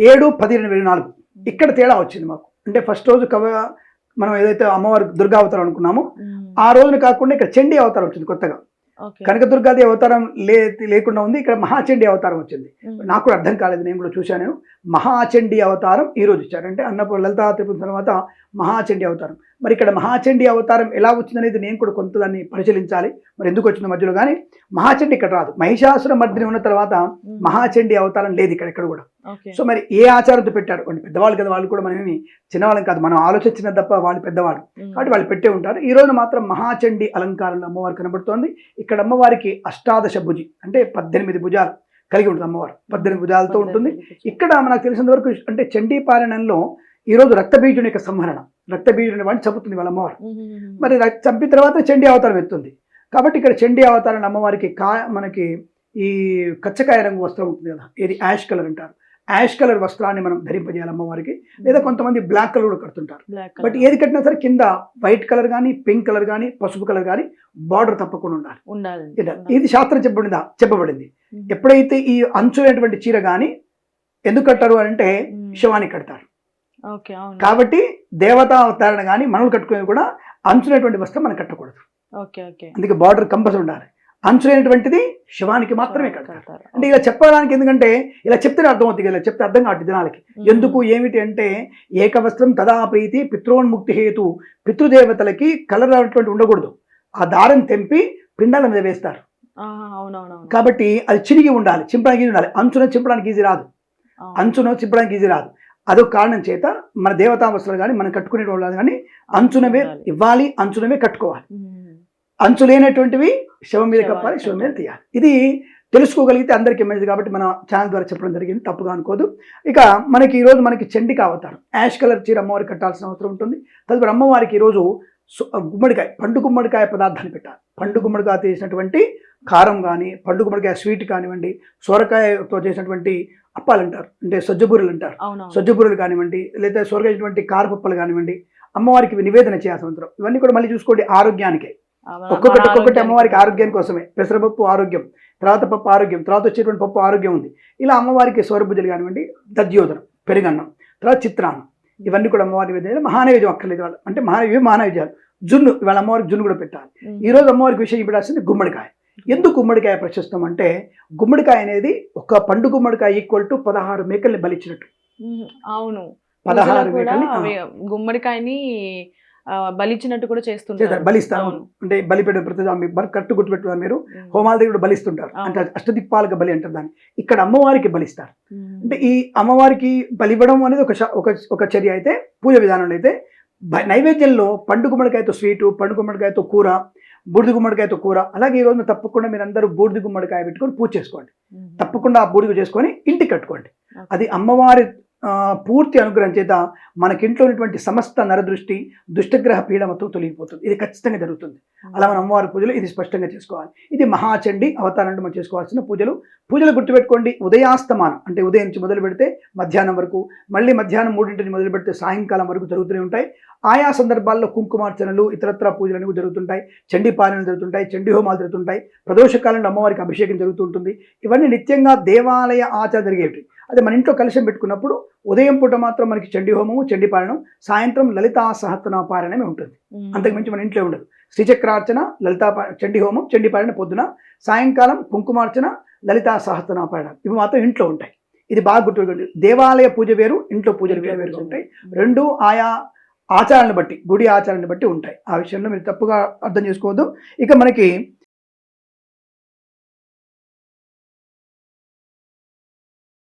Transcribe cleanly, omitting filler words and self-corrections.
7, 10, 24 ఇక్కడ తేడా వచ్చింది మాకు. అంటే ఫస్ట్ రోజు మనం ఏదైతే అమ్మవారి దుర్గా అవతారం అనుకున్నామో ఆ రోజున కాకుండా ఇక్కడ చండీ అవతారం వచ్చింది కొత్తగా. కనకదుర్గాది అవతారం లేకుండా ఉంది, ఇక్కడ మహాచండీ అవతారం వచ్చింది. నాకు కూడా అర్థం కాలేదు, నేను కూడా చూశాను. నేను మహాచండీ అవతారం ఈ రోజు ఇచ్చారు. అంటే అన్నపూర్ణ లలితా త్రిపుర తర్వాత మహాచండీ అవతారం. మరి ఇక్కడ మహాచండీ అవతారం ఎలా వచ్చిందనేది నేను కూడా కొంత దాన్ని పరిశీలించాలి, మరి ఎందుకు వచ్చిందో మధ్యలో. కానీ మహాచండీ ఇక్కడ రాదు. మహిషాసుర మర్దిని ఉన్న తర్వాత మహాచండీ అవతారం లేదు ఇక్కడ కూడా. సో మరి ఏ ఆచారంతో పెట్టారు? కొన్ని పెద్దవాళ్ళు కదా, వాళ్ళు కూడా మనమేమి చిన్నవాళ్ళం కాదు, మనం ఆలోచించిన తప్ప వాళ్ళు పెద్దవాళ్ళు కాబట్టి వాళ్ళు పెట్టే ఉంటారు. ఈ రోజు మాత్రం మహాచండీ అలంకారంలో అమ్మవారు కనబడుతోంది. ఇక్కడ అమ్మవారికి అష్టాదశ భుజి అంటే 18 భుజాలు కలిగి ఉంటుంది అమ్మవారు, 18 భుజాలతో ఉంటుంది. ఇక్కడ మనకు తెలిసినంత వరకు అంటే చండీ పారాయణంలో ఈరోజు రక్తబీజుని యొక్క సంహరణ, రక్తబీజుని వాడిని చంపుతుంది వాళ్ళ అమ్మవారు. మరి చంపిన తర్వాత చండీ అవతారం ఎత్తుంది. కాబట్టి ఇక్కడ చండీ అవతారం అమ్మవారికి మనకి ఈ కచ్చకాయ రంగు వస్త్రం ఉంటుంది కదా, ఇది యాష్ కలర్ అంటారు. యాష్ కలర్ వస్త్రాన్ని మనం ధరింపజేయాలి అమ్మవారికి. లేదా కొంతమంది బ్లాక్ కలర్ కూడా కడుతుంటారు. బట్ ఏది కట్టినా సరే కింద వైట్ కలర్ కానీ, పింక్ కలర్ కానీ, పసుపు కలర్ కానీ బార్డర్ తప్పకుండా ఉండాలి. ఇది శాస్త్రం చెప్పబడింది. ఎప్పుడైతే ఈ అంచులైనటువంటి చీర కానీ ఎందుకు కట్టారు అంటే శవానికి కడతారు. కాబట్టి దేవతా అవతారణ కానీ మనల్ని కట్టుకునేది కూడా అంచులైనటువంటి వస్త్రం మనం కట్టకూడదు. అందుకే బార్డర్ కంపల్సరీ ఉండాలి. అంచులైనటువంటిది శవానికి మాత్రమే కడతారు. అంటే ఇలా చెప్పడానికి, ఎందుకంటే ఇలా చెప్తే అర్థమవుతుంది కదా, ఇలా చెప్తే అర్థం కాదు జనాలకి. ఎందుకు ఏమిటి అంటే ఏకవస్త్రం తదా ప్రీతి పితృన్ముక్తి హేతు, పితృదేవతలకి కలర్ అటువంటి ఉండకూడదు. ఆ దారం తెంపి పిండాల మీద వేస్తారు. కాబట్టి అది చిరిగి ఉండాలి, చింపడానికి ఈజీ ఉండాలి. అంచున చింపడానికి ఈజీ రాదు. అదొక కారణం చేత మన దేవతా వస్త్రాలు కానీ మనం కట్టుకునే వాళ్ళు కానీ అంచునవే ఇవ్వాలి, అంచునవే కట్టుకోవాలి. అంచు లేనటువంటివి శవం మీద కప్పాలి, శవం మీద తీయాలి. ఇది తెలుసుకోగలిగితే అందరికీ మంచిది. కాబట్టి మన ఛానల్ ద్వారా చెప్పడం జరిగింది, తప్పుగా అనుకోదు. ఇక మనకి ఈరోజు మనకి చండిక అవతారం యాష్ కలర్ చీర అమ్మవారికి కట్టాల్సిన అవసరం ఉంటుంది. తదుపరి అమ్మవారికి ఈరోజు గుమ్మడికాయ, పండు గుమ్మడికాయ పదార్థాన్ని పెట్టాలి. పండు గుమ్మడికాయ చేసినటువంటి కారం కానీ, పండు గుమ్మడికాయ స్వీట్ కానివ్వండి, సొరకాయతో చేసినటువంటి అప్పాలు అంటారు, అంటే సొజ్జబూరలు అంటారు, సొజ్జబూరలు కానివ్వండి, లేదా సొరకాయటువంటి కారపప్పలు కానివ్వండి, అమ్మవారికి నివేదన చేయాల్సిన అవసరం. ఇవన్నీ కూడా మళ్ళీ చూసుకోండి ఆరోగ్యానికే. ఒక్కొక్కటి అమ్మవారికి ఆరోగ్యం కోసమే. పెసరపప్పు ఆరోగ్యం, తర్వాత పప్పు ఆరోగ్యం, తర్వాత వచ్చేటువంటి పప్పు ఆరోగ్యం ఉంది. ఇలా అమ్మవారికి సౌరభుజలు కానివ్వండి, దధ్యోదనం, పెరుగన్నం, తర్వాత చిత్రాన్నం, ఇవన్నీ కూడా అమ్మవారి నివేదన. మహానైవేద్యం అక్కర్లేదు వాళ్ళు, అంటే మహానైవేద్యాలు. జున్ను, ఇవాళ అమ్మవారికి జున్ను కూడా పెట్టాలి. ఈ రోజు అమ్మవారికి విషయం పెట్టాల్సింది గుమ్మడికాయ. ఎందుకు గుమ్మడికాయ ప్రశస్తం అంటే గుమ్మడికాయ అనేది ఒక పండు గుమ్మడికాయ ఈక్వల్ టు 16 మేకల్ని బలిచ్చినట్టు. అవును, 16 మేకల్ని గుమ్మడికాయని బలిచ్చినట్టు కూడా చేస్తుంటారు, బలిస్తారు. అంటే బలిపెట్టే ప్రతి కట్టు గుర్తుపెట్టుకున్నారు మీరు, హోమాల దగ్గర బలిస్తుంటారు, అంటే అష్టదిక్పాలక బలి అంటారు దాన్ని. ఇక్కడ అమ్మవారికి బలిస్తారు. అంటే ఈ అమ్మవారికి బలివ్వడం అనేది ఒక చర్య అయితే, పూజ విధానంలో అయితే నైవేద్యంలో పండు గుమ్మడికాయతో స్వీటు, పండు గుమ్మడికాయతో కూర, బూడిద గుమ్మడికాయతో కూర. అలాగే ఈ రోజున తప్పకుండా మీరు అందరూ బూడిద గుమ్మడికాయ పెట్టుకొని పూజ చేసుకోండి. తప్పకుండా ఆ బూడిద చేసుకొని ఇంటికి కట్టుకోండి. అది అమ్మవారి పూర్తి అనుగ్రహం చేత మనకింట్లో ఉన్నటువంటి సమస్త నరదృష్టి, దుష్టగ్రహ పీడ మొత్తం తొలగిపోతుంది. ఇది ఖచ్చితంగా జరుగుతుంది. అలా మన అమ్మవారి పూజలు ఇది స్పష్టంగా చేసుకోవాలి. ఇది మహాచండి అవతారం మనం చేసుకోవాల్సిన పూజలు గుర్తుపెట్టుకోండి. ఉదయాస్తమానం అంటే ఉదయం నుంచి మొదలు పెడితే మధ్యాహ్నం వరకు, మళ్ళీ మధ్యాహ్నం 3 నుంచి మొదలు పెడితే సాయంకాలం వరకు జరుగుతూనే ఉంటాయి. ఆయా సందర్భాల్లో కుంకుమార్చనలు, ఇతరత్ర పూజలు అనేవి జరుగుతుంటాయి, చండీ పాలనలు జరుగుతుంటాయి, చండీ హోమాలు జరుగుతుంటాయి, ప్రదోష కాలంలో అమ్మవారికి అభిషేకం జరుగుతూ ఉంటుంది. ఇవన్నీ నిత్యంగా దేవాలయ ఆచారం జరిగేవి. అదే మన ఇంట్లో కలశం పెట్టుకున్నప్పుడు ఉదయం పూట మాత్రం మనకి చండీ హోమము, చండీ పారాయణం, సాయంత్రం లలితా సహస్రనామ పారాయణమే ఉంటుంది. అంతకుమించి మన ఇంట్లో ఉండదు. శ్రీచక్రార్చన, చండీ హోమం, చండీ పారాయణ పొద్దున, సాయంకాలం కుంకుమార్చన, లలితా సహస్రనామ పారాయణ, ఇవి మాత్రం ఇంట్లో ఉంటాయి. ఇది బాగా గుర్తుపెట్టుకోండి. దేవాలయ పూజ వేరు, ఇంట్లో పూజలు వేరుగా ఉంటాయి. రెండు ఆయా ఆచారాలను బట్టి, గుడి ఆచారాన్ని బట్టి ఉంటాయి. ఆ విషయంలో మీరు తప్పుగా అర్థం చేసుకోవద్దు. ఇక మనకి